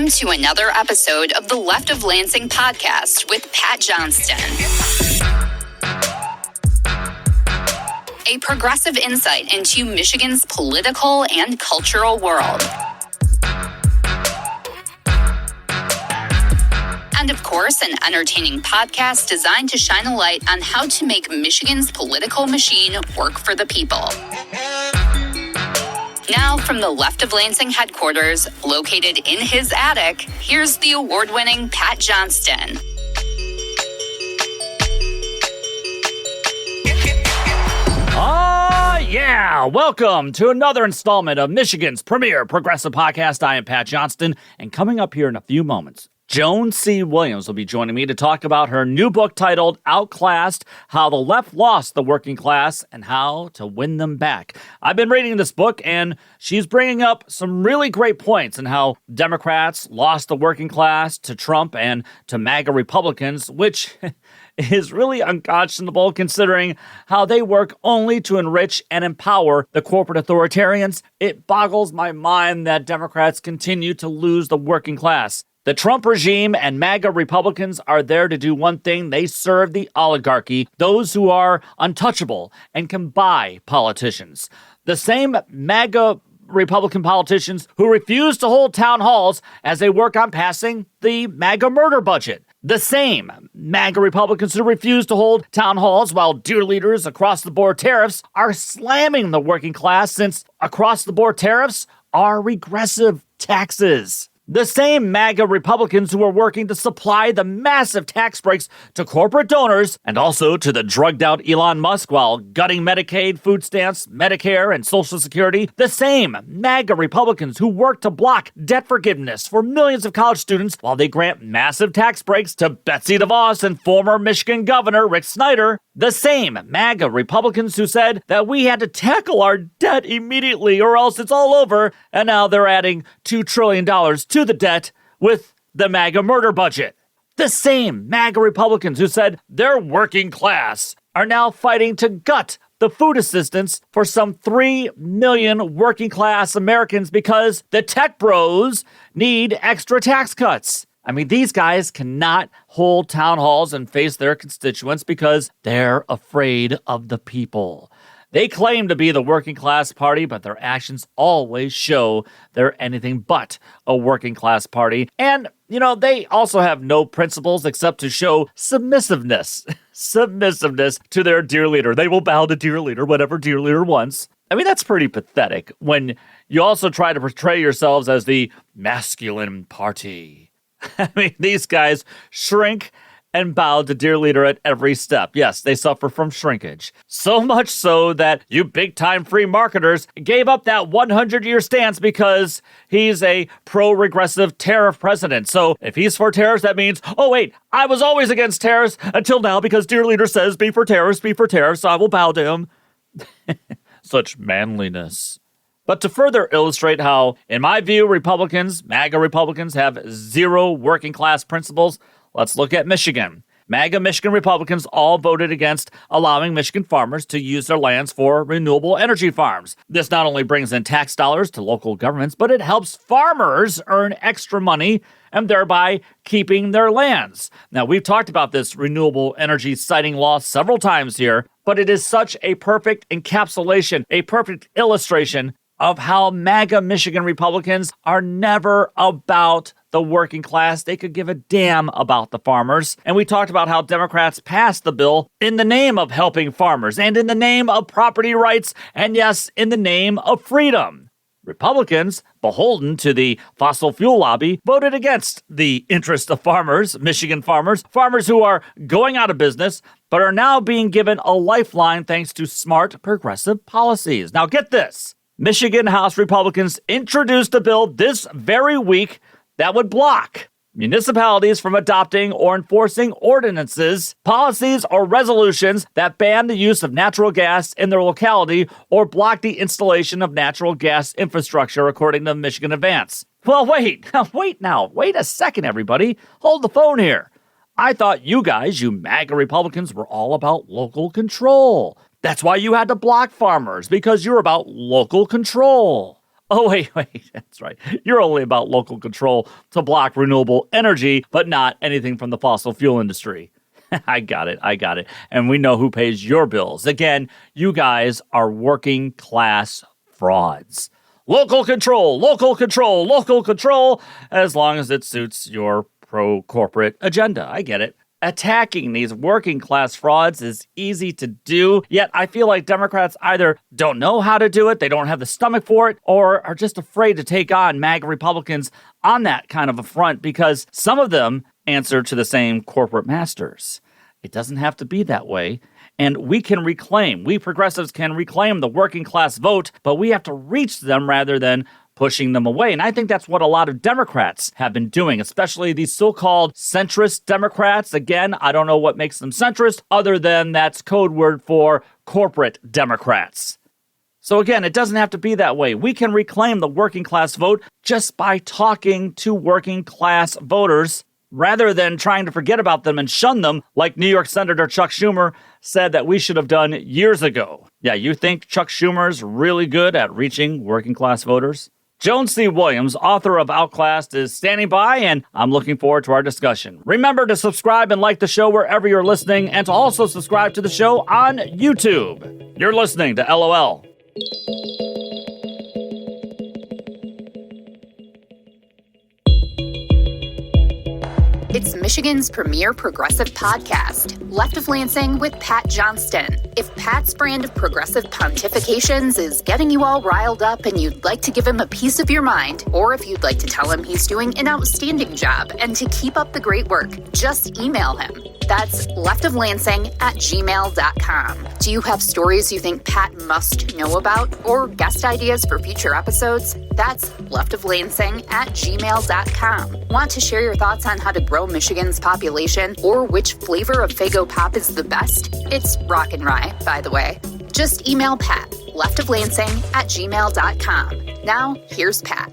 Welcome to another episode of the Left of Lansing podcast with Pat Johnston. A progressive insight into Michigan's political and cultural world. And of course, an entertaining podcast designed to shine a light on how to make Michigan's political machine work for the people. Now, from the Left of Lansing headquarters, located in his attic, here's the award-winning Pat Johnston. Yeah! Welcome to another installment of Michigan's premier progressive podcast. I am Pat Johnston, and coming up here in a few moments, Joan C. Williams will be joining me to talk about her new book titled Outclassed, How the Left Lost the Working Class and How to Win Them Back. I've been reading this book, and she's bringing up some really great points on how Democrats lost the working class to Trump and to MAGA Republicans, which is really unconscionable considering how they work only to enrich and empower the corporate authoritarians. It boggles my mind that Democrats continue to lose the working class. The Trump regime and MAGA Republicans are there to do one thing. They serve the oligarchy, those who are untouchable and can buy politicians. The same MAGA Republican politicians who refuse to hold town halls as they work on passing the MAGA Murder Budget. The same MAGA Republicans who refuse to hold town halls while dear leaders across-the-board tariffs are slamming the working class since across-the-board tariffs are regressive taxes. The same MAGA Republicans who are working to supply the massive tax breaks to corporate donors and also to the drugged-out Elon Musk while gutting Medicaid, food stamps, Medicare, and Social Security. The same MAGA Republicans who work to block debt forgiveness for millions of college students while they grant massive tax breaks to Betsy DeVos and former Michigan Governor Rick Snyder. The same MAGA Republicans who said that we had to tackle our debt immediately or else it's all over, and now they're adding $2 trillion to the debt with the MAGA Murder Budget. The same MAGA Republicans who said their working class are now fighting to gut the food assistance for some 3 million working class Americans because the tech bros need extra tax cuts. I mean, these guys cannot hold town halls and face their constituents because they're afraid of the people. They claim to be the working class party, but their actions always show they're anything but a working class party. And, they also have no principles except to show submissiveness to their dear leader. They will bow to dear leader, whatever dear leader wants. I mean, that's pretty pathetic when you also try to portray yourselves as the masculine party. I mean, these guys shrink and bow to dear leader at every step. Yes, they suffer from shrinkage. So much so that you big-time free marketers gave up that 100-year stance because he's a pro-regressive tariff president. So if he's for tariffs, that means, oh wait, I was always against tariffs until now because dear leader says be for tariffs, so I will bow to him. Such manliness. But to further illustrate how, in my view, MAGA Republicans, have zero working class principles, let's look at Michigan. MAGA Michigan Republicans all voted against allowing Michigan farmers to use their lands for renewable energy farms. This not only brings in tax dollars to local governments, but it helps farmers earn extra money and thereby keeping their lands. Now, we've talked about this renewable energy siting law several times here, but it is such a perfect encapsulation, a perfect illustration of how MAGA Michigan Republicans are never about the working class. They could give a damn about the farmers. And we talked about how Democrats passed the bill in the name of helping farmers and in the name of property rights and, yes, in the name of freedom. Republicans, beholden to the fossil fuel lobby, voted against the interest of farmers, Michigan farmers who are going out of business, but are now being given a lifeline thanks to smart progressive policies. Now get this. Michigan House Republicans introduced a bill this very week that would block municipalities from adopting or enforcing ordinances, policies, or resolutions that ban the use of natural gas in their locality or block the installation of natural gas infrastructure, according to Michigan Advance. Well, wait a second, everybody. Hold the phone here. I thought you guys, you MAGA Republicans, were all about local control. That's why you had to block farmers, because you're about local control. Oh, wait, that's right. You're only about local control to block renewable energy, but not anything from the fossil fuel industry. I got it. And we know who pays your bills. Again, you guys are working class frauds. Local control, as long as it suits your pro-corporate agenda. I get it. Attacking these working class frauds is easy to do, yet I feel like Democrats either don't know how to do it, they don't have the stomach for it, or are just afraid to take on MAGA Republicans on that kind of a front because some of them answer to the same corporate masters. It doesn't have to be that way. And we progressives can reclaim the working class vote, but we have to reach them rather than pushing them away. And I think that's what a lot of Democrats have been doing, especially these so-called centrist Democrats. Again, I don't know what makes them centrist other than that's code word for corporate Democrats. So again, it doesn't have to be that way. We can reclaim the working class vote just by talking to working class voters rather than trying to forget about them and shun them like New York Senator Chuck Schumer said that we should have done years ago. Yeah, you think Chuck Schumer's really good at reaching working class voters? Joan C. Williams, author of Outclassed, is standing by, and I'm looking forward to our discussion. Remember to subscribe and like the show wherever you're listening, and to also subscribe to the show on YouTube. You're listening to LOL. It's Michigan's premier progressive podcast, Left of Lansing with Pat Johnston. If Pat's brand of progressive pontifications is getting you all riled up and you'd like to give him a piece of your mind, or if you'd like to tell him he's doing an outstanding job and to keep up the great work, just email him. That's leftoflansing@gmail.com. Do you have stories you think Pat must know about or guest ideas for future episodes? That's leftoflansing@gmail.com. Want to share your thoughts on how to grow Michigan's population or which flavor of Faygo Pop is the best? It's rock and rye, by the way. Just email Pat, leftoflansing@gmail.com. Now, here's Pat.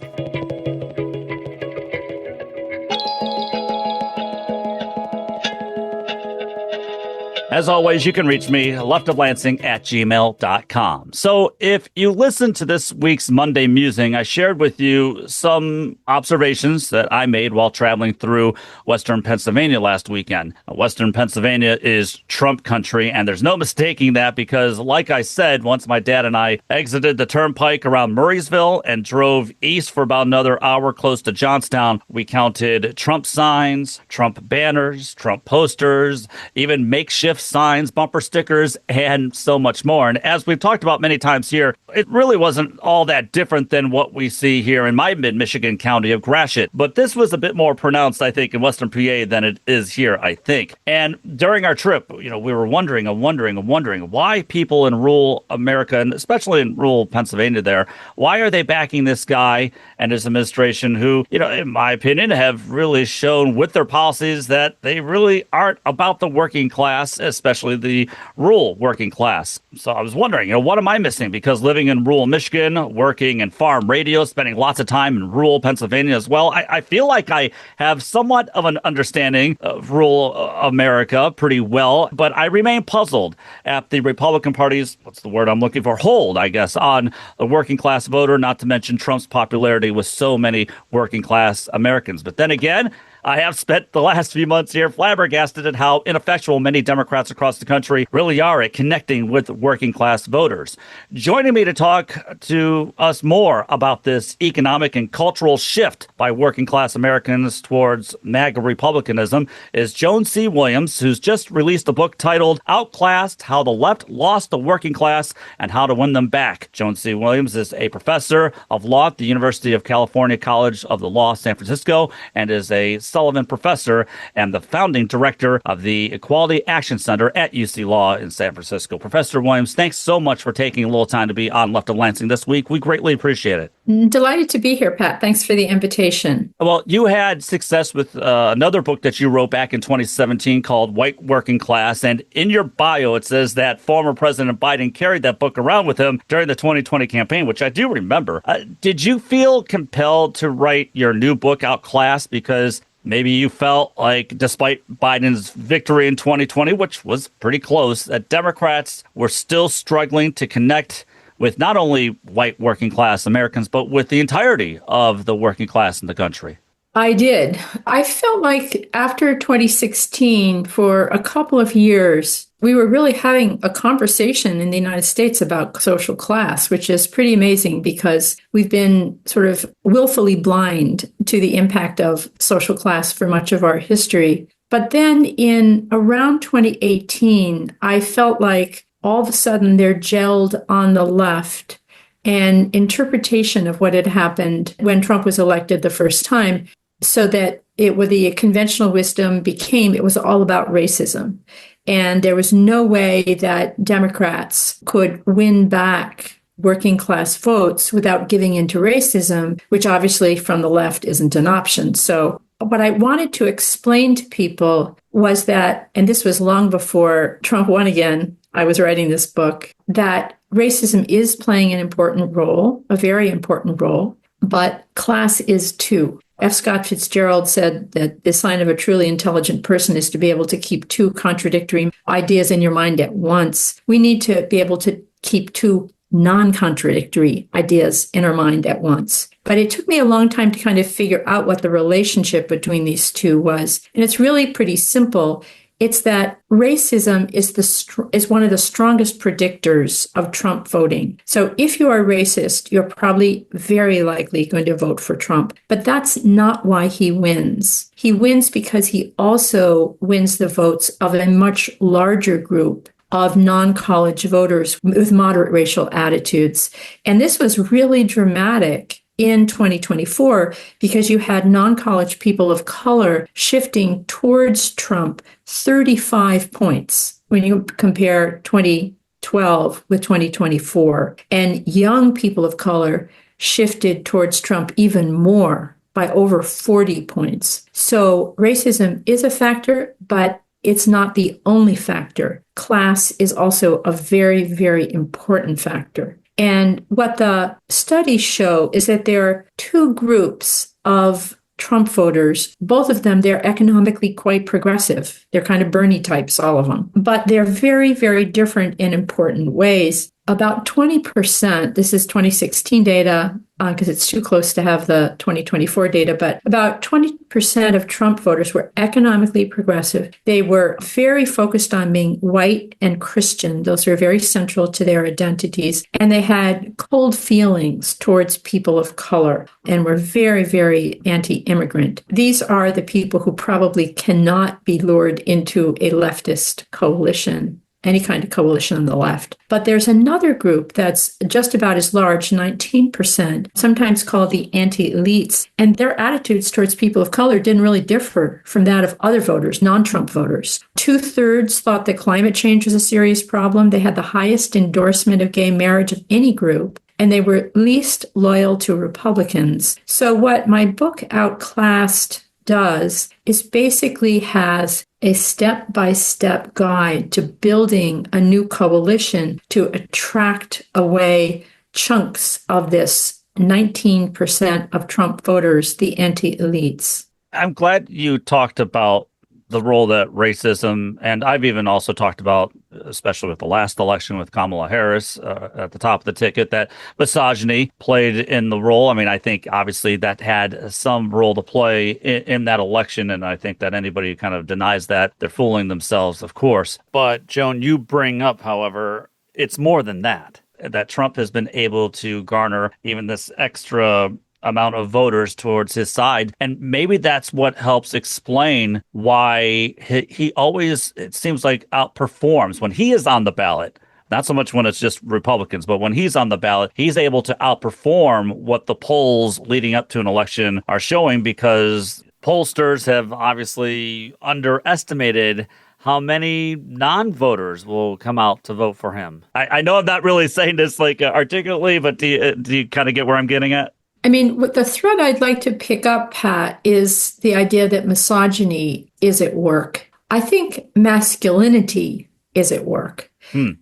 As always, you can reach me, leftoflansing@gmail.com. So if you listen to this week's Monday Musing, I shared with you some observations that I made while traveling through Western Pennsylvania last weekend. Western Pennsylvania is Trump country, and there's no mistaking that because, like I said, once my dad and I exited the turnpike around Murraysville and drove east for about another hour close to Johnstown, we counted Trump signs, Trump banners, Trump posters, even makeshift signs, bumper stickers, and so much more. And as we've talked about many times here, it really wasn't all that different than what we see here in my mid-Michigan county of Gratiot. But this was a bit more pronounced, I think, in Western PA than it is here, I think. And during our trip, we were wondering why people in rural America, and especially in rural Pennsylvania there, why are they backing this guy and his administration who, in my opinion, have really shown with their policies that they really aren't about the working class, especially the rural working class. So I was wondering, what am I missing? Because living in rural Michigan, working in farm radio, spending lots of time in rural Pennsylvania as well, I feel like I have somewhat of an understanding of rural America pretty well, but I remain puzzled at the Republican Party's, what's the word I'm looking for, hold, I guess, on the working class voter, not to mention Trump's popularity with so many working class Americans. But then again, I have spent the last few months here flabbergasted at how ineffectual many Democrats across the country really are at connecting with working class voters. Joining me to talk to us more about this economic and cultural shift by working class Americans towards MAGA Republicanism is Joan C. Williams, who's just released a book titled Outclassed: How the Left Lost the Working Class and How to Win Them Back. Joan C. Williams is a professor of law at the University of California College of the Law, San Francisco, and is a Sullivan Professor and the founding director of the Equality Action Center at UC Law in San Francisco. Professor Williams, thanks so much for taking a little time to be on Left of Lansing this week. We greatly appreciate it. Delighted to be here, Pat. Thanks for the invitation. Well, you had success with another book that you wrote back in 2017 called White Working Class. And in your bio, it says that former President Biden carried that book around with him during the 2020 campaign, which I do remember. Did you feel compelled to write your new book, Outclassed, because maybe you felt like, despite Biden's victory in 2020, which was pretty close, that Democrats were still struggling to connect with not only white working class Americans, but with the entirety of the working class in the country. I did. I felt like after 2016, for a couple of years, we were really having a conversation in the United States about social class, which is pretty amazing because we've been sort of willfully blind to the impact of social class for much of our history. But then in around 2018, I felt like all of a sudden they're gelled on the left an interpretation of what had happened when Trump was elected the first time, so that the conventional wisdom became it was all about racism. And there was no way that Democrats could win back working class votes without giving into racism, which obviously from the left isn't an option. So what I wanted to explain to people was that, and this was long before Trump won again, I was writing this book, that racism is playing an important role, a very important role, but class is too. F. Scott Fitzgerald said that the sign of a truly intelligent person is to be able to keep two contradictory ideas in your mind at once. We need to be able to keep two non-contradictory ideas in our mind at once. But it took me a long time to kind of figure out what the relationship between these two was. And it's really pretty simple. It's that racism is one of the strongest predictors of Trump voting. So if you are racist, you're probably very likely going to vote for Trump. But that's not why he wins. He wins because he also wins the votes of a much larger group of non-college voters with moderate racial attitudes. And this was really dramatic in 2024 because you had non-college people of color shifting towards Trump 35 points when you compare 2012 with 2024. And young people of color shifted towards Trump even more by over 40 points. So racism is a factor, but it's not the only factor. Class is also a very, very important factor. And what the studies show is that there are two groups of Trump voters. Both of them, they're economically quite progressive. They're kind of Bernie types, all of them. But they're very, very different in important ways. About 20%, this is 2016 data, because it's too close to have the 2024 data, but about 20% of Trump voters were economically progressive. They were very focused on being white and Christian. Those are very central to their identities. And they had cold feelings towards people of color and were very, very anti-immigrant. These are the people who probably cannot be lured into a leftist coalition, any kind of coalition on the left. But there's another group that's just about as large, 19%, sometimes called the anti-elites. And their attitudes towards people of color didn't really differ from that of other voters, non-Trump voters. 2/3 thought that climate change was a serious problem. They had the highest endorsement of gay marriage of any group, and they were least loyal to Republicans. So what my book Outclassed does is basically has a step-by-step guide to building a new coalition to attract away chunks of this 19% of Trump voters, the anti-elites. I'm glad you talked about the role that racism, and I've even also talked about, especially with the last election with Kamala Harris at the top of the ticket, that misogyny played in the role. I mean, I think obviously that had some role to play in that election, and I think that anybody who kind of denies that, they're fooling themselves, of course. But Joan, you bring up, however, it's more than that Trump has been able to garner even this extra amount of voters towards his side. And maybe that's what helps explain why he always, it seems like, outperforms when he is on the ballot. Not so much when it's just Republicans, but when he's on the ballot, he's able to outperform what the polls leading up to an election are showing, because pollsters have obviously underestimated how many non-voters will come out to vote for him. I know I'm not really saying this like articulately, but do you kind of get where I'm getting at? I mean, what the thread I'd like to pick up, Pat, is the idea that misogyny is at work. I think masculinity is at work.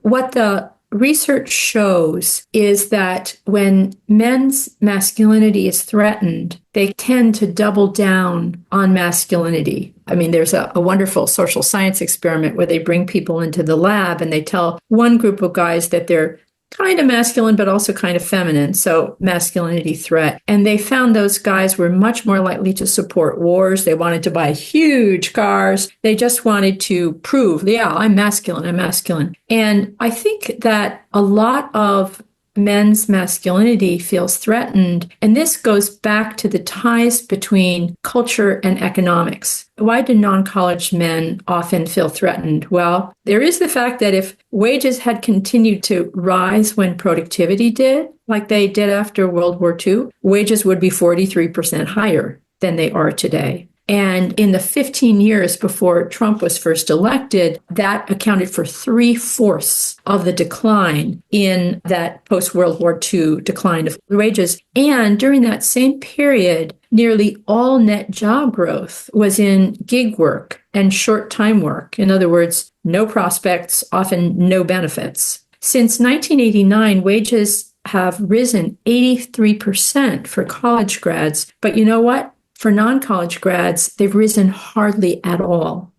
What the research shows is that when men's masculinity is threatened, they tend to double down on masculinity. I mean, there's a wonderful social science experiment where they bring people into the lab and they tell one group of guys that they're kind of masculine, but also kind of feminine. So masculinity threat. And they found those guys were much more likely to support wars. They wanted to buy huge cars. They just wanted to prove, yeah, I'm masculine, I'm masculine. And I think that a lot of men's masculinity feels threatened. And this goes back to the ties between culture and economics. Why do non-college men often feel threatened? Well, there is the fact that if wages had continued to rise when productivity did, like they did after World War II, wages would be 43% higher than they are today. And in the 15 years before Trump was first elected, that accounted for 3/4 of the decline in that post-World War II decline of wages. And during that same period, nearly all net job growth was in gig work and short-time work. In other words, no prospects, often no benefits. Since 1989, wages have risen 83% for college grads. But you know what? For non-college grads, they've risen hardly at all.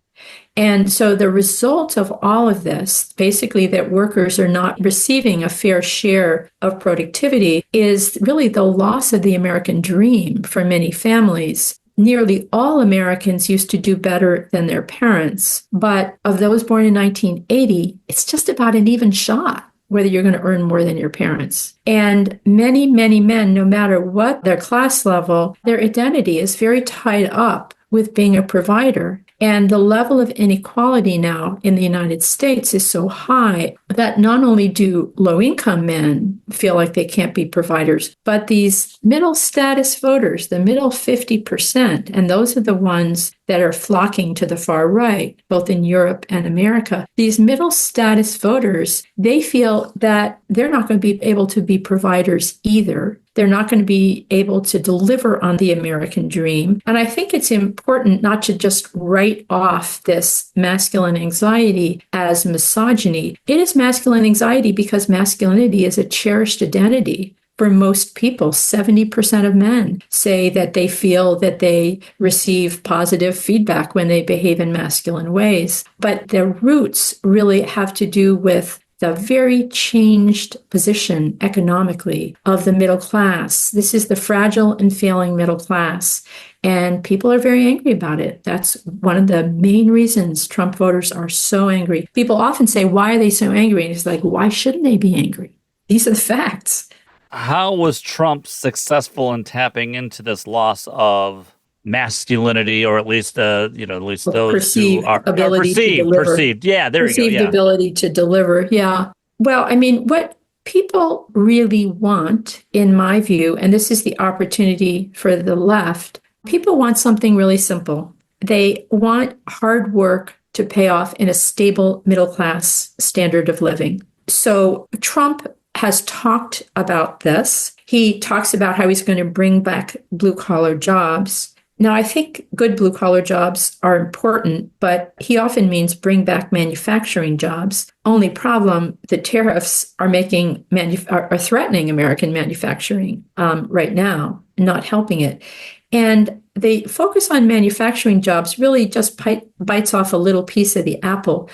And so the result of all of this, basically that workers are not receiving a fair share of productivity, is really the loss of the American dream for many families. Nearly all Americans used to do better than their parents, but of those born in 1980, it's just about an even shot whether you're going to earn more than your parents. And many, many men, no matter what their class level, their identity is very tied up with being a provider. And the level of inequality now in the United States is so high that not only do low-income men feel like they can't be providers, but these middle status voters, the middle 50%, and those are the ones that are flocking to the far right, both in Europe and America. These middle status voters, they feel that they're not going to be able to be providers either. They're not going to be able to deliver on the American dream. And I think it's important not to just write off this masculine anxiety as misogyny. It is masculine anxiety because masculinity is a cherished identity. For most people, 70% of men say that they feel that they receive positive feedback when they behave in masculine ways. But the roots really have to do with the very changed position economically of the middle class. This is the fragile and failing middle class. And people are very angry about it. That's one of the main reasons Trump voters are so angry. People often say, why are they so angry? And it's like, why shouldn't they be angry? These are the facts. How was Trump successful in tapping into this loss of masculinity, or at least, at least those perceived who are ability to deliver. Perceived. Yeah, there you go. Perceived ability to deliver. Yeah. Well, I mean, what people really want, in my view, and this is the opportunity for the left, people want something really simple. They want hard work to pay off in a stable middle class standard of living. So Trump has talked about this. He talks about how he's going to bring back blue collar jobs. Now, I think good blue collar jobs are important, but he often means bring back manufacturing jobs. Only problem, the tariffs are are threatening American manufacturing right now, not helping it. And they focus on manufacturing jobs really just bites off a little piece of the apple.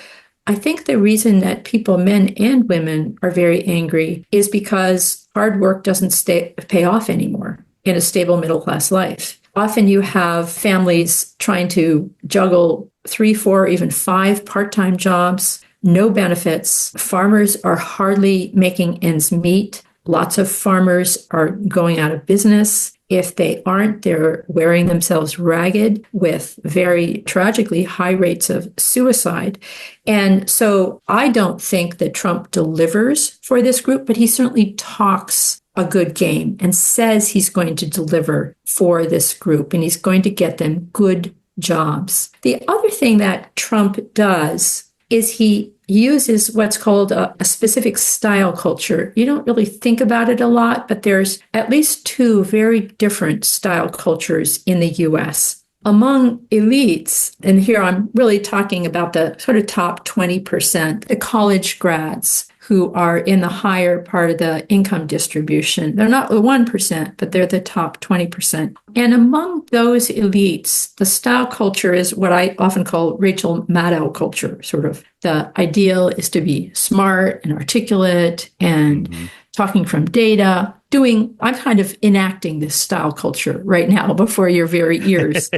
I think the reason that people, men and women, are very angry is because hard work doesn't pay off anymore in a stable middle class life. Often you have families trying to juggle 3, 4, even 5 part-time jobs, no benefits. Farmers are hardly making ends meet. Lots of farmers are going out of business. If they aren't, they're wearing themselves ragged with very tragically high rates of suicide. And so I don't think that Trump delivers for this group, but he certainly talks a good game and says he's going to deliver for this group and he's going to get them good jobs. The other thing that Trump does is he uses what's called a specific style culture. You don't really think about it a lot, but there's at least 2 very different style cultures in the US. Among elites, and here I'm really talking about the sort of top 20%, the college grads who are in the higher part of the income distribution. They're not the 1%, but they're the top 20%. And among those elites, the style culture is what I often call Rachel Maddow culture, sort of. The ideal is to be smart and articulate and talking from data. I'm kind of enacting this style culture right now before your very ears.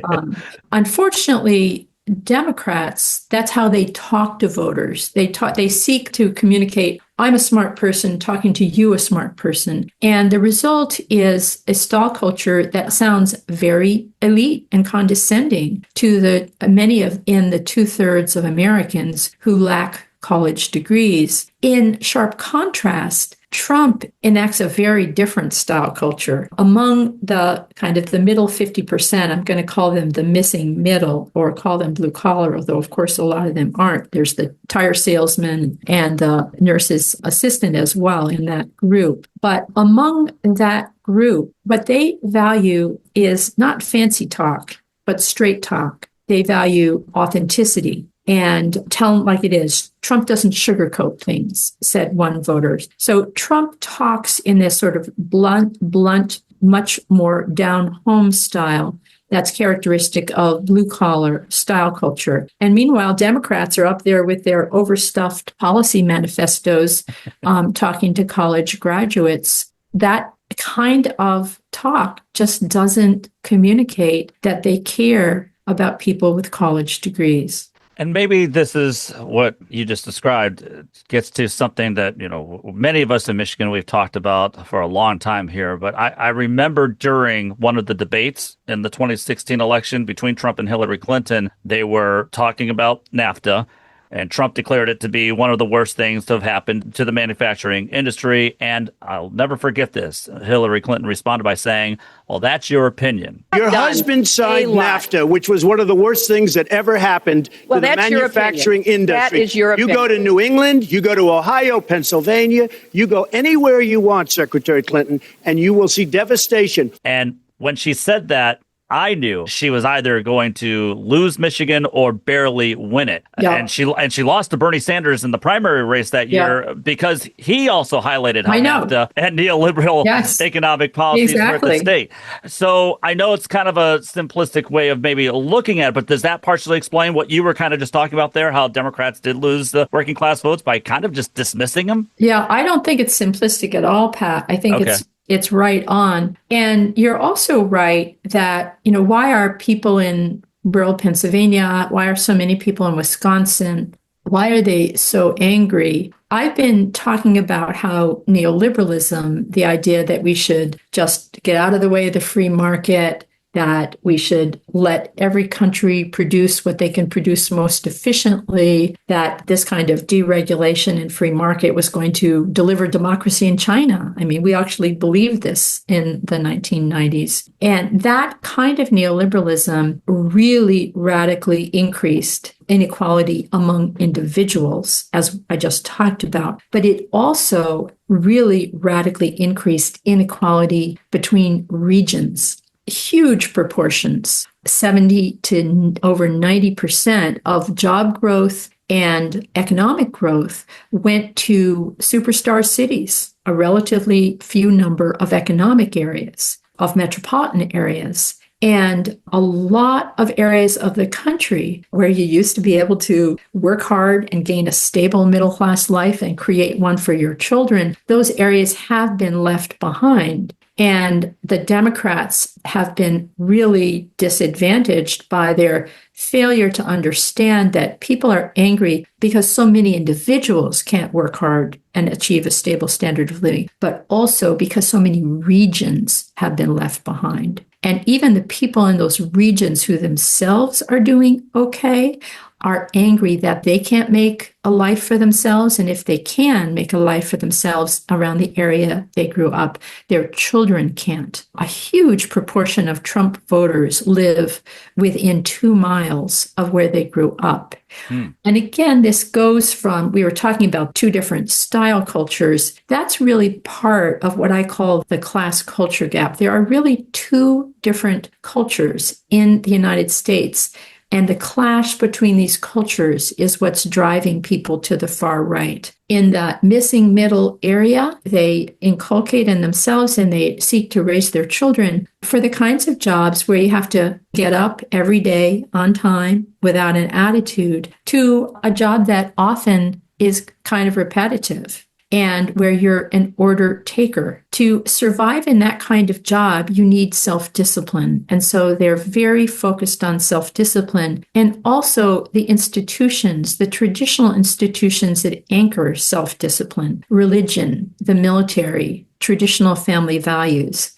Unfortunately, Democrats, that's how they talk to voters. They seek to communicate, I'm a smart person talking to you, a smart person. And the result is a style culture that sounds very elite and condescending to the many of in the 2/3 of Americans who lack college degrees. In sharp contrast, Trump enacts a very different style culture. Among the kind of the middle 50%, I'm going to call them the missing middle or call them blue collar, although of course a lot of them aren't. There's the tire salesman and the nurse's assistant as well in that group. But among that group, what they value is not fancy talk, but straight talk. They value authenticity. And tell them like it is. Trump doesn't sugarcoat things, said one voter. So Trump talks in this sort of blunt, much more down-home style that's characteristic of blue-collar style culture. And meanwhile, Democrats are up there with their overstuffed policy manifestos talking to college graduates. That kind of talk just doesn't communicate that they care about people with college degrees. And maybe this is what you just described gets to something that, many of us in Michigan, we've talked about for a long time here. But I remember during one of the debates in the 2016 election between Trump and Hillary Clinton, they were talking about NAFTA. And Trump declared it to be one of the worst things to have happened to the manufacturing industry. And I'll never forget this. Hillary Clinton responded by saying, well, that's your opinion. Your husband signed NAFTA, which was one of the worst things that ever happened to the manufacturing industry. That is your opinion. You go to New England, you go to Ohio, Pennsylvania, you go anywhere you want, Secretary Clinton, and you will see devastation. And when she said that, I knew she was either going to lose Michigan or barely win it. Yeah. And she lost to Bernie Sanders in the primary race that year because he also highlighted how NAFTA and neoliberal economic policies hurt the state. So I know it's kind of a simplistic way of maybe looking at it, but does that partially explain what you were kind of just talking about there, how Democrats did lose the working class votes by kind of just dismissing them? Yeah, I don't think it's simplistic at all, Pat. I think it's right on. And you're also right that, why are people in rural Pennsylvania, why are so many people in Wisconsin, why are they so angry? I've been talking about how neoliberalism, the idea that we should just get out of the way of the free market, that we should let every country produce what they can produce most efficiently, that this kind of deregulation and free market was going to deliver democracy in China. I mean, we actually believed this in the 1990s. And that kind of neoliberalism really radically increased inequality among individuals, as I just talked about. But it also really radically increased inequality between regions. Huge proportions, 70 to over 90% of job growth and economic growth went to superstar cities, a relatively few number of economic areas, of metropolitan areas. And a lot of areas of the country where you used to be able to work hard and gain a stable middle-class life and create one for your children, those areas have been left behind. And the Democrats have been really disadvantaged by their failure to understand that people are angry because so many individuals can't work hard and achieve a stable standard of living, but also because so many regions have been left behind. And even the people in those regions who themselves are doing okay are angry that they can't make a life for themselves. And if they can make a life for themselves around the area they grew up, their children can't. A huge proportion of Trump voters live within 2 miles of where they grew up. And again, this goes from, we were talking about 2 different style cultures. That's really part of what I call the class culture gap. There are really 2 different cultures in the United States. And the clash between these cultures is what's driving people to the far right. In the missing middle area, they inculcate in themselves and they seek to raise their children for the kinds of jobs where you have to get up every day on time without an attitude, to a job that often is kind of repetitive and where you're an order taker. To survive in that kind of job, you need self-discipline. And so they're very focused on self-discipline, and also the institutions, the traditional institutions that anchor self-discipline, religion, the military, traditional family values.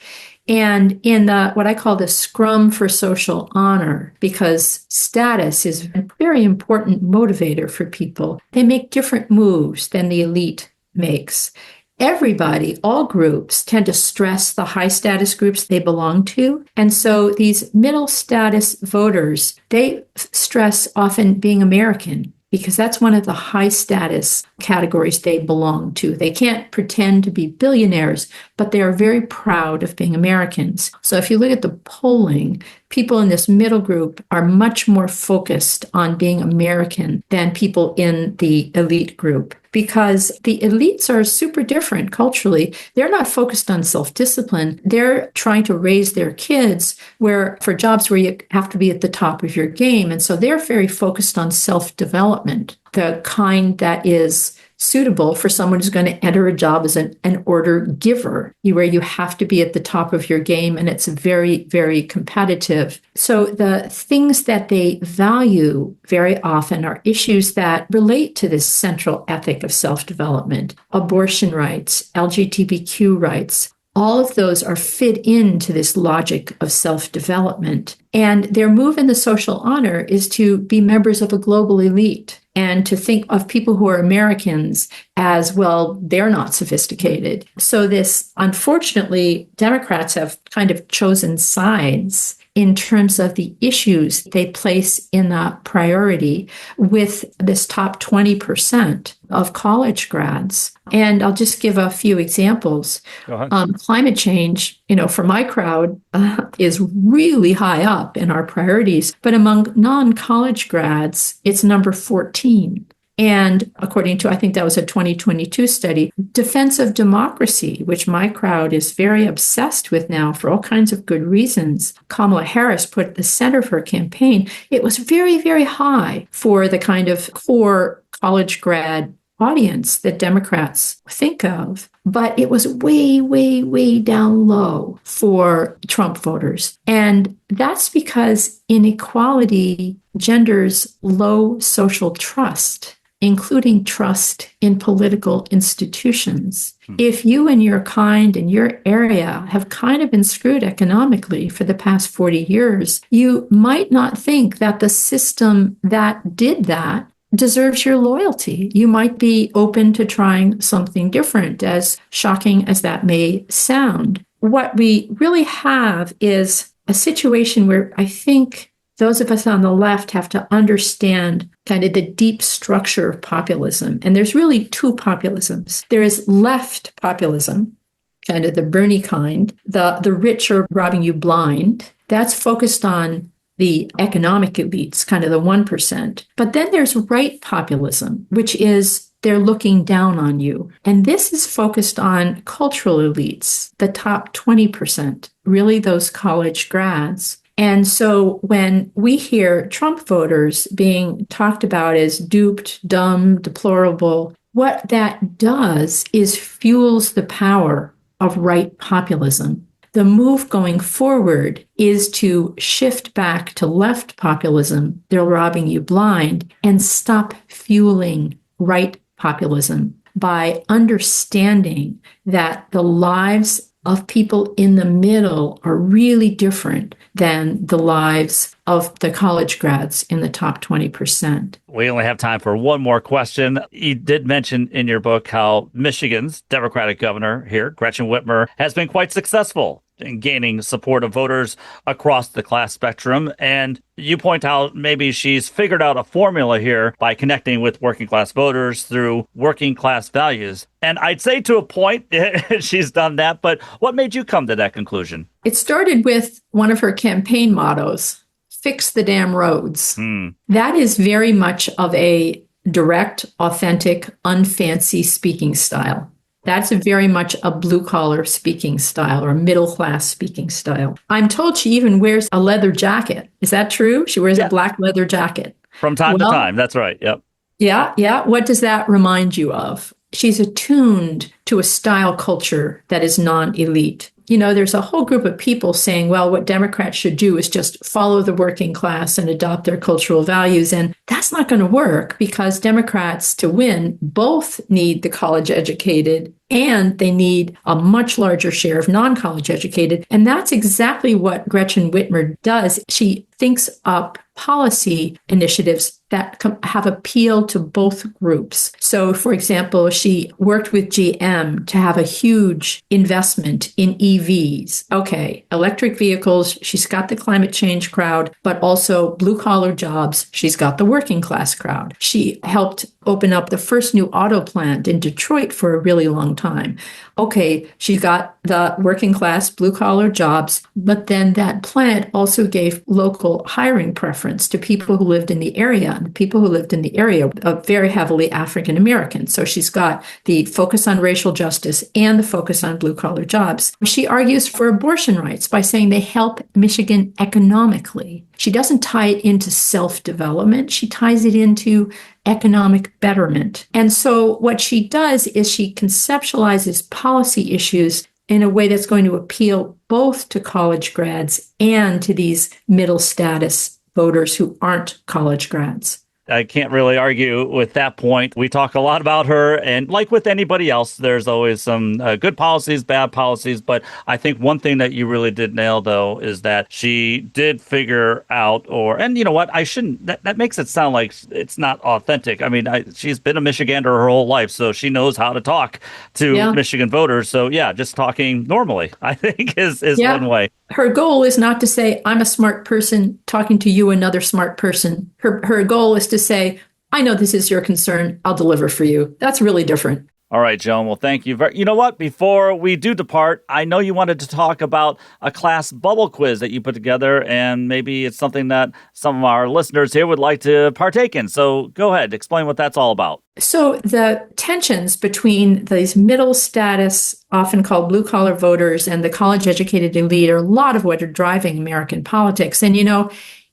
And in what I call the scrum for social honor, because status is a very important motivator for people, they make different moves than the elite makes. Everybody, all groups, tend to stress the high status groups they belong to. And so these middle status voters, they stress often being American, because that's one of the high status categories they belong to. They can't pretend to be billionaires, but they are very proud of being Americans. So if you look at the polling, people in this middle group are much more focused on being American than people in the elite group, because the elites are super different culturally. They're not focused on self-discipline. They're trying to raise their kids for jobs where you have to be at the top of your game. And so they're very focused on self-development, the kind that is suitable for someone who's going to enter a job as an order giver, where you have to be at the top of your game and it's very, very competitive. So the things that they value very often are issues that relate to this central ethic of self-development: abortion rights, LGBTQ rights. All of those are fit into this logic of self-development. And their move in the social honor is to be members of a global elite and to think of people who are Americans as, well, they're not sophisticated. So this, unfortunately, Democrats have kind of chosen sides in terms of the issues they place in the priority with this top 20% of college grads. And I'll just give a few examples. Climate change, for my crowd, is really high up in our priorities, but among non-college grads, it's number 14. And according to, I think that was a 2022 study, defense of democracy, which my crowd is very obsessed with now for all kinds of good reasons, Kamala Harris put at the center of her campaign. It was very, very high for the kind of core college grad audience that Democrats think of, but it was way, way, way down low for Trump voters. And that's because inequality genders low social trust, including trust in political institutions. If you and your kind in your area have kind of been screwed economically for the past 40 years, you might not think that the system that did that deserves your loyalty. You might be open to trying something different, as shocking as that may sound. What we really have is a situation where I think those of us on the left have to understand kind of the deep structure of populism. And there's really two populisms. There is left populism, kind of the Bernie kind, the rich are robbing you blind. That's focused on the economic elites, kind of the 1%. But then there's right populism, which is they're looking down on you. And this is focused on cultural elites, the top 20%, really those college grads. And so when we hear Trump voters being talked about as duped, dumb, deplorable, what that does is fuels the power of right populism. The move going forward is to shift back to left populism, they're robbing you blind, and stop fueling right populism by understanding that the lives of people in the middle are really different than the lives of the college grads in the top 20%. We only have time for one more question. You did mention in your book how Michigan's Democratic governor here, Gretchen Whitmer, has been quite successful in gaining support of voters across the class spectrum. And you point out maybe she's figured out a formula here by connecting with working class voters through working class values. And I'd say to a point, she's done that. But what made you come to that conclusion? It started with one of her campaign mottos, fix the damn roads. That is very much of a direct, authentic, unfancy speaking style. That's very much a blue-collar speaking style or middle-class speaking style. I'm told she even wears a leather jacket. Is that true? She wears a black leather jacket. From time to time. That's right. Yep. Yeah. What does that remind you of? She's attuned to a style culture that is non-elite. There's a whole group of people saying, well, what Democrats should do is just follow the working class and adopt their cultural values. And that's not going to work because Democrats, to win, both need the college educated and they need a much larger share of non-college educated. And that's exactly what Gretchen Whitmer does. She thinks up policy initiatives that have appeal to both groups. So, for example, she worked with GM to have a huge investment in EVs. Okay, electric vehicles, she's got the climate change crowd, but also blue-collar jobs, she's got the working class crowd. She helped open up the first new auto plant in Detroit for a really long time. Okay, she got the working class blue-collar jobs, but then that plant also gave local hiring preference to people who lived in the area. And the people who lived in the area are very heavily African American. So she's got the focus on racial justice and the focus on blue-collar jobs. She argues for abortion rights by saying they help Michigan economically. She doesn't tie it into self-development. She ties it into economic betterment. And so what she does is she conceptualizes policy issues in a way that's going to appeal both to college grads and to these middle status voters who aren't college grads. I can't really argue with that point. We talk a lot about her, and like with anybody else, there's always some good policies, bad policies. But I think one thing that you really did nail, though, is that she did figure out, and you know what, I shouldn't, that makes it sound like it's not authentic. I mean, she's been a Michigander her whole life, so she knows how to talk to Michigan voters. So yeah, just talking normally, I think is one way. Her goal is not to say, I'm a smart person talking to you, another smart person. Her goal is to say, I know this is your concern. I'll deliver for you. That's really different. All right, Joan. Well, thank you. You know what? Before we do depart, I know you wanted to talk about a class bubble quiz that you put together, and maybe it's something that some of our listeners here would like to partake in. So go ahead. Explain what that's all about. So the tensions between these middle status, often called blue-collar voters, and the college-educated elite are a lot of what are driving American politics. And,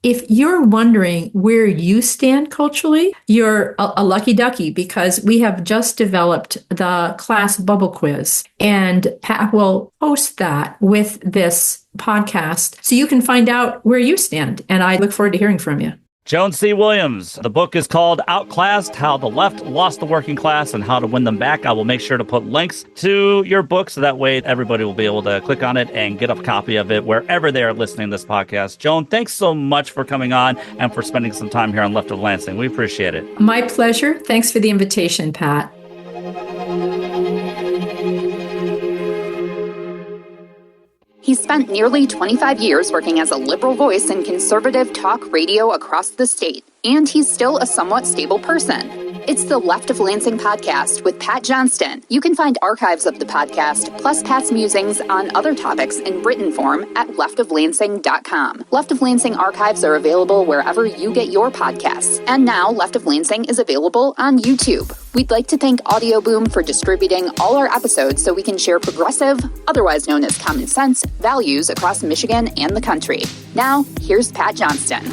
if you're wondering where you stand culturally, you're a lucky ducky because we have just developed the class bubble quiz, and Pat will post that with this podcast so you can find out where you stand. And I look forward to hearing from you. Joan C. Williams. The book is called Outclassed, How the Left Lost the Working Class and How to Win Them Back. I will make sure to put links to your book so that way everybody will be able to click on it and get a copy of it wherever they are listening to this podcast. Joan, thanks so much for coming on and for spending some time here on Left of Lansing. We appreciate it. My pleasure. Thanks for the invitation, Pat. He spent nearly 25 years working as a liberal voice in conservative talk radio across the state, and he's still a somewhat stable person. It's the Left of Lansing podcast with Pat Johnston. You can find archives of the podcast, plus Pat's musings on other topics in written form at leftoflansing.com. Left of Lansing archives are available wherever you get your podcasts. And now Left of Lansing is available on YouTube. We'd like to thank Audio Boom for distributing all our episodes so we can share progressive, otherwise known as common sense, values across Michigan and the country. Now, here's Pat Johnston.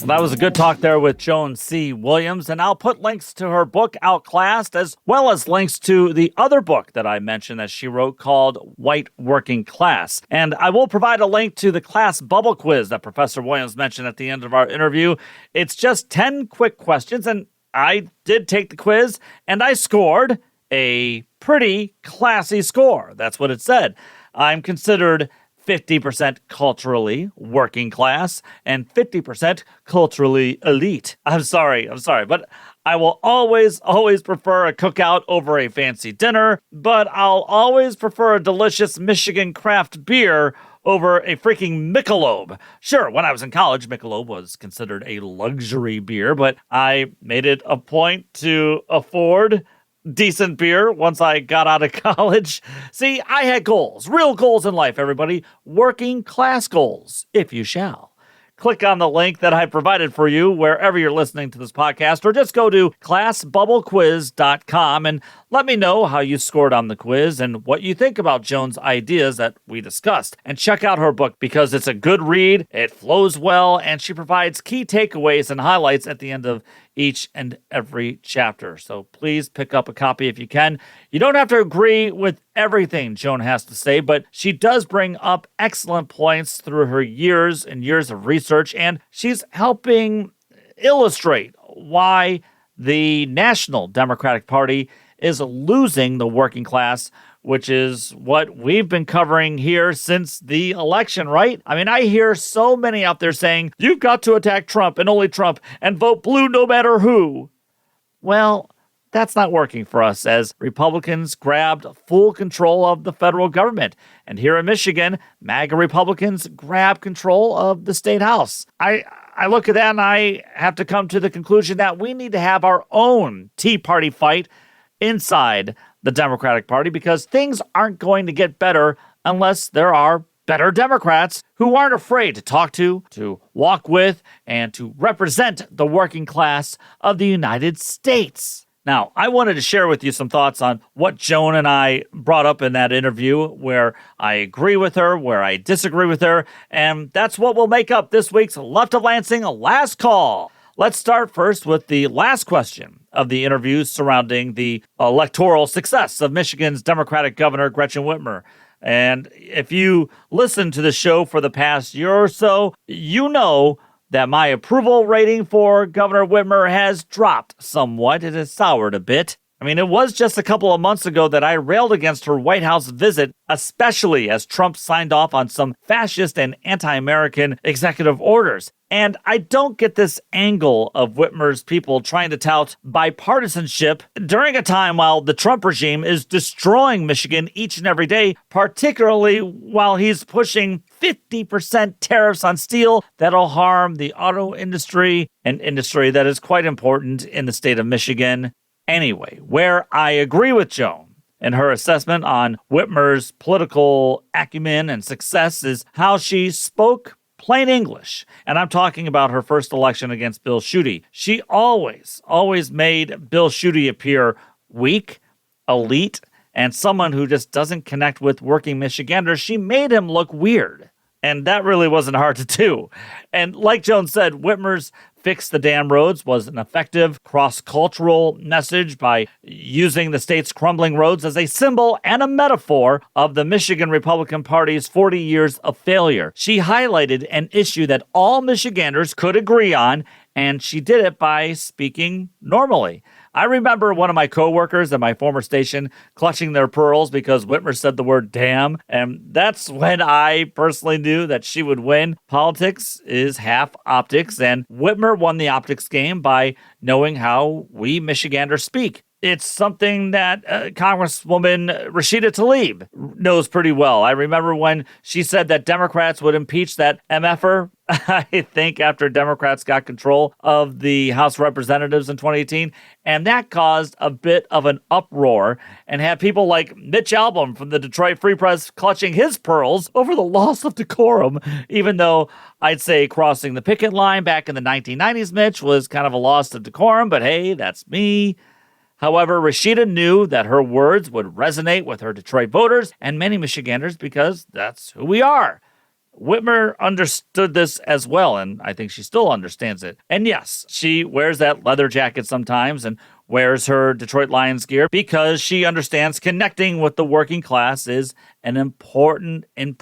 That was a good talk there with Joan C. Williams, and I'll put links to her book, Outclassed, as well as links to the other book that I mentioned that she wrote called White Working Class. And I will provide a link to the class bubble quiz that Professor Williams mentioned at the end of our interview. It's just 10 quick questions, and I did take the quiz, and I scored a pretty classy score. That's what it said. I'm considered 50% culturally working class and 50% culturally elite. I'm sorry, but I will always prefer a cookout over a fancy dinner, but I'll always prefer a delicious Michigan craft beer over a freaking Michelob. Sure, when I was in college, Michelob was considered a luxury beer, but I made it a point to afford decent beer once I got out of college. See, I had goals, real goals in life, everybody. Working class goals, if you shall. Click on the link that I provided for you wherever you're listening to this podcast, or just go to classbubblequiz.com and let me know how you scored on the quiz and what you think about Joan's ideas that we discussed. And check out her book because it's a good read, it flows well, and she provides key takeaways and highlights at the end of each and every chapter. So please pick up a copy if you can. You don't have to agree with everything Joan has to say, but she does bring up excellent points through her years and years of research, and she's helping illustrate why the National Democratic Party is losing the working class, which is what we've been covering here since the election, right? I mean, I hear so many out there saying, you've got to attack Trump and only Trump and vote blue no matter who. Well, that's not working for us as Republicans grabbed full control of the federal government. And here in Michigan, MAGA Republicans grabbed control of the state house. I look at that and I have to come to the conclusion that we need to have our own Tea Party fight inside the Democratic Party because things aren't going to get better unless there are better Democrats who aren't afraid to talk to walk with, and to represent the working class of the United States. Now, I wanted to share with you some thoughts on what Joan and I brought up in that interview, where I agree with her, where I disagree with her, and that's what will make up this week's Left of Lansing Last Call. Let's start first with the last question of the interview surrounding the electoral success of Michigan's Democratic Governor Gretchen Whitmer. And if you listen to the show for the past year or so, you know that my approval rating for Governor Whitmer has dropped somewhat. It has soured a bit. I mean, it was just a couple of months ago that I railed against her White House visit, especially as Trump signed off on some fascist and anti-American executive orders. And I don't get this angle of Whitmer's people trying to tout bipartisanship during a time while the Trump regime is destroying Michigan each and every day, particularly while he's pushing 50% tariffs on steel that'll harm the auto industry, an industry that is quite important in the state of Michigan. Anyway, where I agree with Joan in her assessment on Whitmer's political acumen and success is how she spoke plain English. And I'm talking about her first election against Bill Schuette. She always made Bill Schuette appear weak, elite, and someone who just doesn't connect with working Michiganders. She made him look weird. And that really wasn't hard to do. And like Joan said, Whitmer's Fix the Damn Roads was an effective cross-cultural message by using the state's crumbling roads as a symbol and a metaphor of the Michigan Republican Party's 40 years of failure. She highlighted an issue that all Michiganders could agree on, and she did it by speaking normally. I remember one of my coworkers at my former station clutching their pearls because Whitmer said the word damn, and that's when I personally knew that she would win. Politics is half optics, and Whitmer won the optics game by knowing how we Michiganders speak. It's something that Congresswoman Rashida Tlaib knows pretty well. I remember when she said that Democrats would impeach that MFer, I think after Democrats got control of the House of Representatives in 2018, and that caused a bit of an uproar and had people like Mitch Albom from the Detroit Free Press clutching his pearls over the loss of decorum, even though I'd say crossing the picket line back in the 1990s, Mitch, was kind of a loss of decorum, but hey, that's me. However, Rashida knew that her words would resonate with her Detroit voters and many Michiganders because that's who we are. Whitmer understood this as well, and I think she still understands it. And yes, she wears that leather jacket sometimes and wears her Detroit Lions gear because she understands connecting with the working class is an important and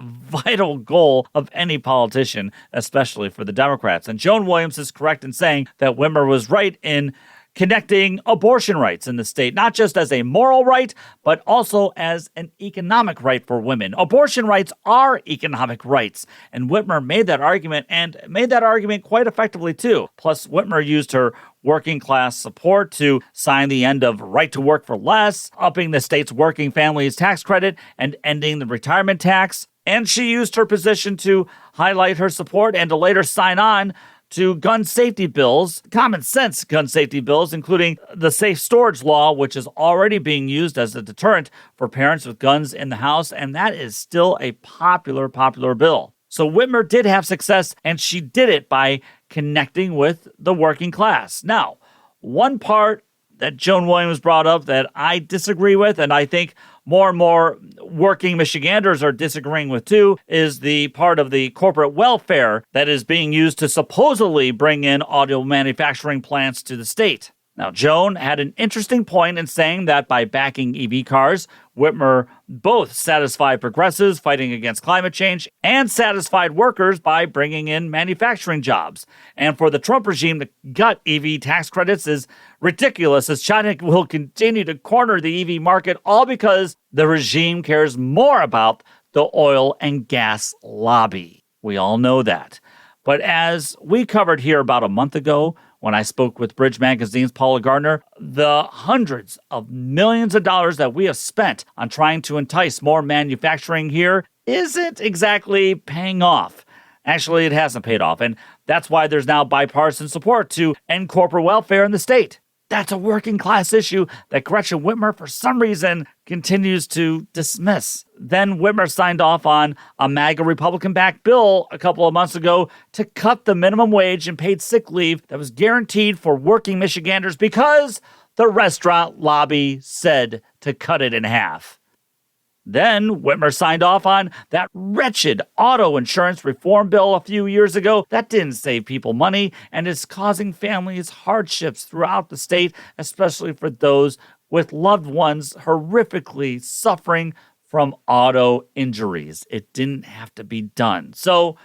vital goal of any politician, especially for the Democrats. And Joan Williams is correct in saying that Whitmer was right in connecting abortion rights in the state, not just as a moral right, but also as an economic right for women. Abortion rights are economic rights, and Whitmer made that argument quite effectively too. Plus, Whitmer used her working class support to sign the end of right to work for less, upping the state's working families tax credit, and ending the retirement tax. And she used her position to highlight her support and to later sign on to gun safety bills, common sense gun safety bills, including the safe storage law, which is already being used as a deterrent for parents with guns in the house. And that is still a popular bill. So Whitmer did have success, and she did it by connecting with the working class. Now, one part that Joan Williams brought up that I disagree with, and I think more and more working Michiganders are disagreeing with too, is the part of the corporate welfare that is being used to supposedly bring in auto manufacturing plants to the state. Now, Joan had an interesting point in saying that by backing EV cars, Whitmer both satisfied progressives fighting against climate change and satisfied workers by bringing in manufacturing jobs. And for the Trump regime to gut EV tax credits is ridiculous, as China will continue to corner the EV market, all because the regime cares more about the oil and gas lobby. We all know that. But as we covered here about a month ago, when I spoke with Bridge Magazine's Paula Gardner, the hundreds of millions of dollars that we have spent on trying to entice more manufacturing here isn't exactly paying off. Actually, it hasn't paid off, and that's why there's now bipartisan support to end corporate welfare in the state. That's a working class issue that Gretchen Whitmer, for some reason, continues to dismiss. Then Whitmer signed off on a MAGA Republican-backed bill a couple of months ago to cut the minimum wage and paid sick leave that was guaranteed for working Michiganders because the restaurant lobby said to cut it in half. Then Whitmer signed off on that wretched auto insurance reform bill a few years ago that didn't save people money and is causing families hardships throughout the state, especially for those with loved ones horrifically suffering from auto injuries. It didn't have to be done. So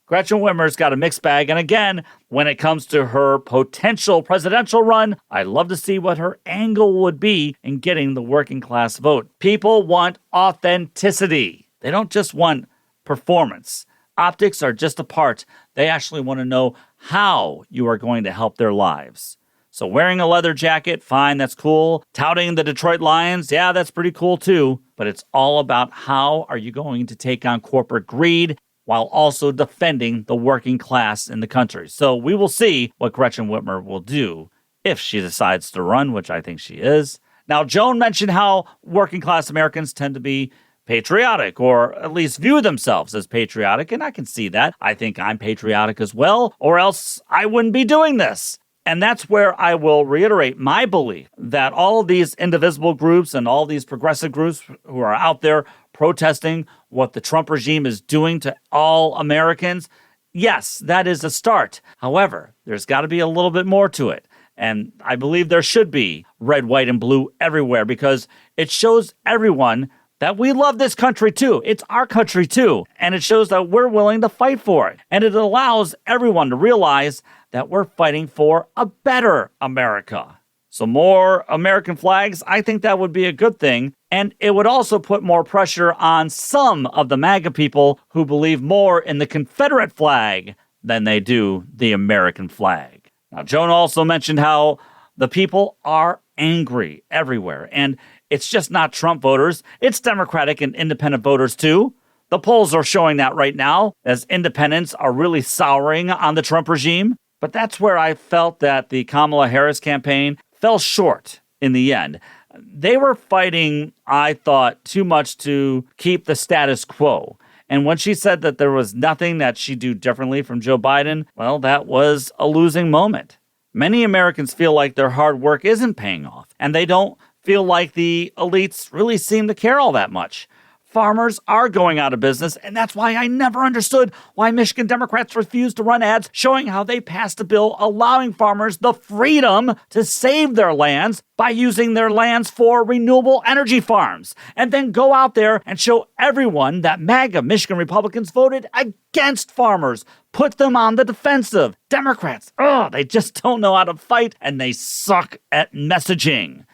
Gretchen Whitmer's got a mixed bag. And again, when it comes to her potential presidential run, I'd love to see what her angle would be in getting the working class vote. People want authenticity. They don't just want performance. Optics are just a part. They actually want to know how you are going to help their lives. So wearing a leather jacket, fine, that's cool. Touting the Detroit Lions, yeah, that's pretty cool too. But it's all about how are you going to take on corporate greed while also defending the working class in the country. So we will see what Gretchen Whitmer will do if she decides to run, which I think she is. Now, Joan mentioned how working class Americans tend to be patriotic, or at least view themselves as patriotic, and I can see that. I think I'm patriotic as well, or else I wouldn't be doing this. And that's where I will reiterate my belief that all of these indivisible groups and all these progressive groups who are out there protesting what the Trump regime is doing to all Americans, yes, that is a start. However, there's got to be a little bit more to it. And I believe there should be red, white, and blue everywhere because it shows everyone that we love this country too. It's our country too. And it shows that we're willing to fight for it. And it allows everyone to realize that we're fighting for a better America. So more American flags, I think that would be a good thing. And it would also put more pressure on some of the MAGA people who believe more in the Confederate flag than they do the American flag. Now, Joan also mentioned how the people are angry everywhere. And it's just not Trump voters. It's Democratic and independent voters too. The polls are showing that right now, as independents are really souring on the Trump regime. But that's where I felt that the Kamala Harris campaign fell short in the end. They were fighting, I thought, too much to keep the status quo. And when she said that there was nothing that she'd do differently from Joe Biden, well, that was a losing moment. Many Americans feel like their hard work isn't paying off, and they don't feel like the elites really seem to care all that much. Farmers are going out of business, and that's why I never understood why Michigan Democrats refused to run ads showing how they passed a bill allowing farmers the freedom to save their lands by using their lands for renewable energy farms, and then go out there and show everyone that MAGA Michigan Republicans voted against farmers, put them on the defensive. Democrats, they just don't know how to fight, and they suck at messaging.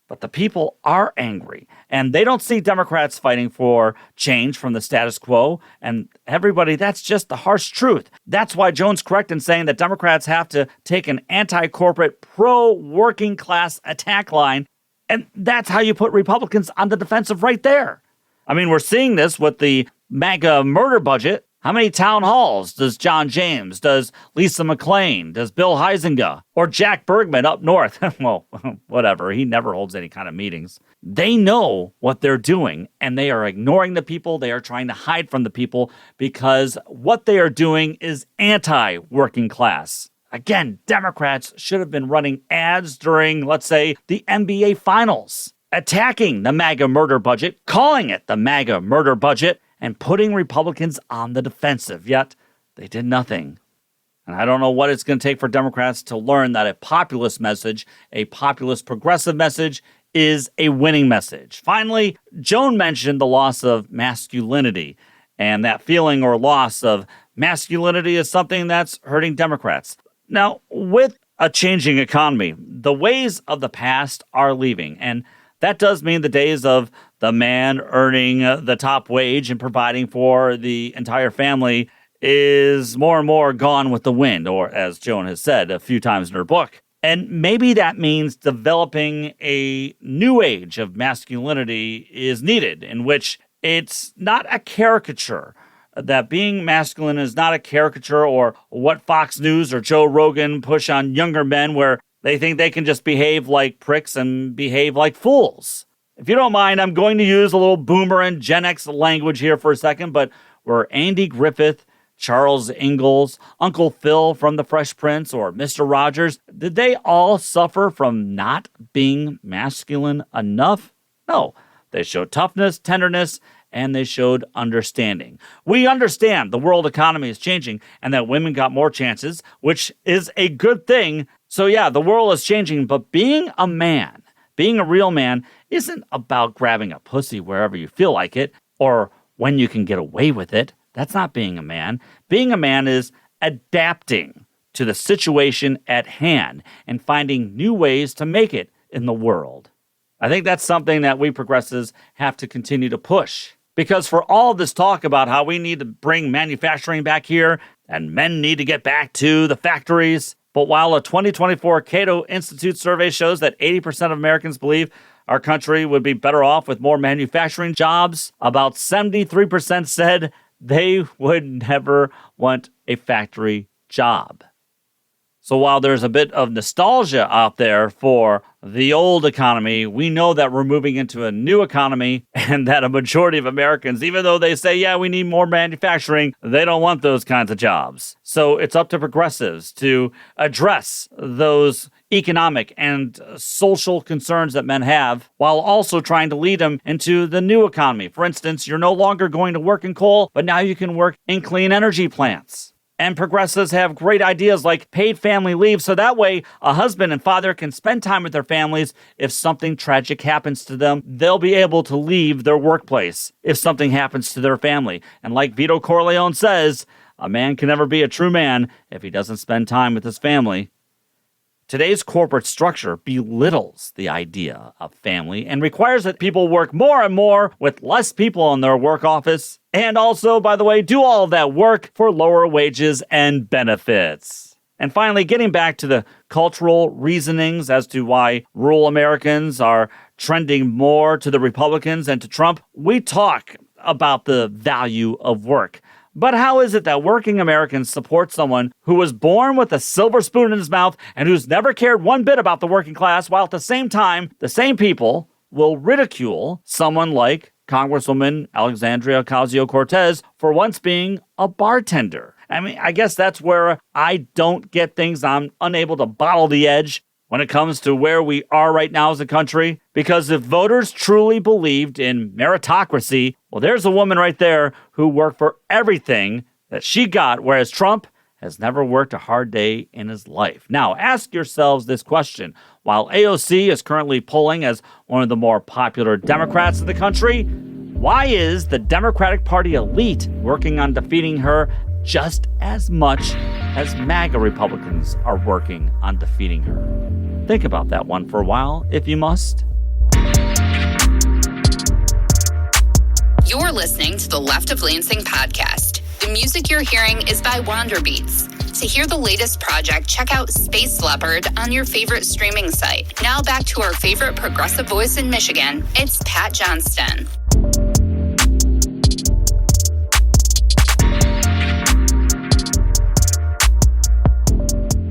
But the people are angry, and they don't see Democrats fighting for change from the status quo. And everybody, that's just the harsh truth. That's why Joan's correct in saying that Democrats have to take an anti-corporate, pro-working class attack line. And that's how you put Republicans on the defensive right there. I mean, we're seeing this with the MAGA Murder Budget, how many town halls does John James, does Lisa McClain, does Bill Huizenga, or Jack Bergman up north? Well, whatever. He never holds any kind of meetings. They know what they're doing, and they are ignoring the people. They are trying to hide from the people because what they are doing is anti-working class. Again, Democrats should have been running ads during, let's say, the NBA Finals, attacking the MAGA murder budget, calling it the MAGA murder budget, and putting Republicans on the defensive. Yet, they did nothing. And I don't know what it's going to take for Democrats to learn that a populist message, a populist progressive message, is a winning message. Finally, Joan mentioned the loss of masculinity, and that feeling or loss of masculinity is something that's hurting Democrats. Now, with a changing economy, the ways of the past are leaving, and that does mean the days of the man earning the top wage and providing for the entire family is more and more gone with the wind, or as Joan has said a few times in her book. And maybe that means developing a new age of masculinity is needed, in which it's not a caricature, that being masculine is not a caricature or what Fox News or Joe Rogan push on younger men where they think they can just behave like pricks and behave like fools. If you don't mind, I'm going to use a little boomer and Gen X language here for a second, but were Andy Griffith, Charles Ingalls, Uncle Phil from The Fresh Prince, or Mr. Rogers, did they all suffer from not being masculine enough? No, they showed toughness, tenderness, and they showed understanding. We understand the world economy is changing and that women got more chances, which is a good thing. So yeah, the world is changing, but being a man, being a real man, isn't about grabbing a pussy wherever you feel like it or when you can get away with it. That's not being a man. Being a man is adapting to the situation at hand and finding new ways to make it in the world. I think that's something that we progressives have to continue to push. Because for all this talk about how we need to bring manufacturing back here and men need to get back to the factories, but while a 2024 Cato Institute survey shows that 80% of Americans believe our country would be better off with more manufacturing jobs, about 73% said they would never want a factory job. So while there's a bit of nostalgia out there for the old economy, we know that we're moving into a new economy and that a majority of Americans, even though they say, yeah, we need more manufacturing, they don't want those kinds of jobs. So it's up to progressives to address those economic and social concerns that men have while also trying to lead them into the new economy. For instance, you're no longer going to work in coal, but now you can work in clean energy plants. And progressives have great ideas like paid family leave, so that way a husband and father can spend time with their families. If something tragic happens to them, they'll be able to leave their workplace if something happens to their family. And like Vito Corleone says, a man can never be a true man if he doesn't spend time with his family. Today's corporate structure belittles the idea of family and requires that people work more and more with less people in their work office. And also, by the way, do all of that work for lower wages and benefits. And finally, getting back to the cultural reasonings as to why rural Americans are trending more to the Republicans and to Trump, we talk about the value of work. But how is it that working Americans support someone who was born with a silver spoon in his mouth and who's never cared one bit about the working class, while at the same time, the same people will ridicule someone like Congresswoman Alexandria Ocasio-Cortez for once being a bartender? I mean, I guess that's where I don't get things. I'm unable to bottle the edge when it comes to where we are right now as a country. Because if voters truly believed in meritocracy, well, there's a woman right there who worked for everything that she got, whereas Trump has never worked a hard day in his life. Now, ask yourselves this question. While AOC is currently polling as one of the more popular Democrats in the country, why is the Democratic Party elite working on defeating her just as much as MAGA Republicans are working on defeating her? Think about that one for a while, if you must. You're listening to the Left of Lansing podcast. The music you're hearing is by Wander Beats. To hear the latest project, check out Space Leopard on your favorite streaming site. Now back to our favorite progressive voice in Michigan. It's Pat Johnston.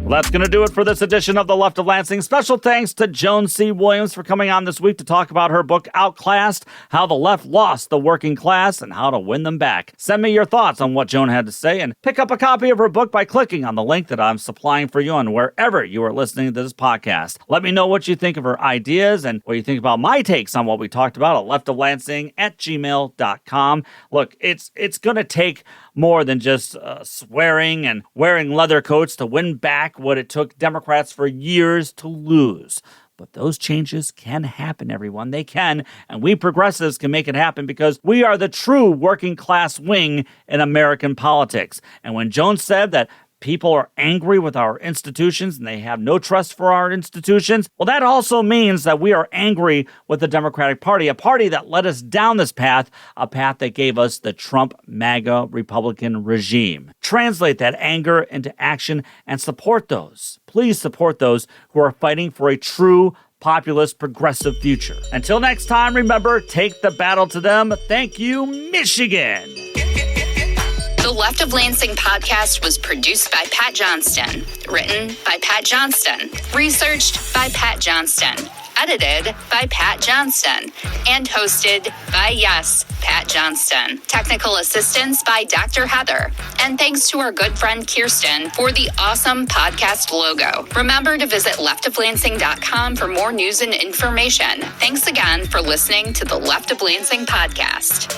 Well, that's going to do it for this edition of The Left of Lansing. Special thanks to Joan C. Williams for coming on this week to talk about her book, Outclassed, How the Left Lost the Working Class and How to Win Them Back. Send me your thoughts on what Joan had to say and pick up a copy of her book by clicking on the link that I'm supplying for you on wherever you are listening to this podcast. Let me know what you think of her ideas and what you think about my takes on what we talked about at leftoflansing@gmail.com. Look, it's going to take more than just swearing and wearing leather coats to win back what it took Democrats for years to lose. But those changes can happen, everyone. They can, and we progressives can make it happen because we are the true working class wing in American politics. And when Joan said that people are angry with our institutions and they have no trust for our institutions, well, that also means that we are angry with the Democratic Party, a party that led us down this path, a path that gave us the Trump MAGA Republican regime. Translate that anger into action and support those. Please support those who are fighting for a true populist, progressive future. Until next time, remember, take the battle to them. Thank you, Michigan. The Left of Lansing podcast was produced by Pat Johnston, written by Pat Johnston, researched by Pat Johnston, edited by Pat Johnston, and hosted by, yes, Pat Johnston. Technical assistance by Dr. Heather. And thanks to our good friend Kirsten for the awesome podcast logo. Remember to visit leftoflansing.com for more news and information. Thanks again for listening to the Left of Lansing podcast.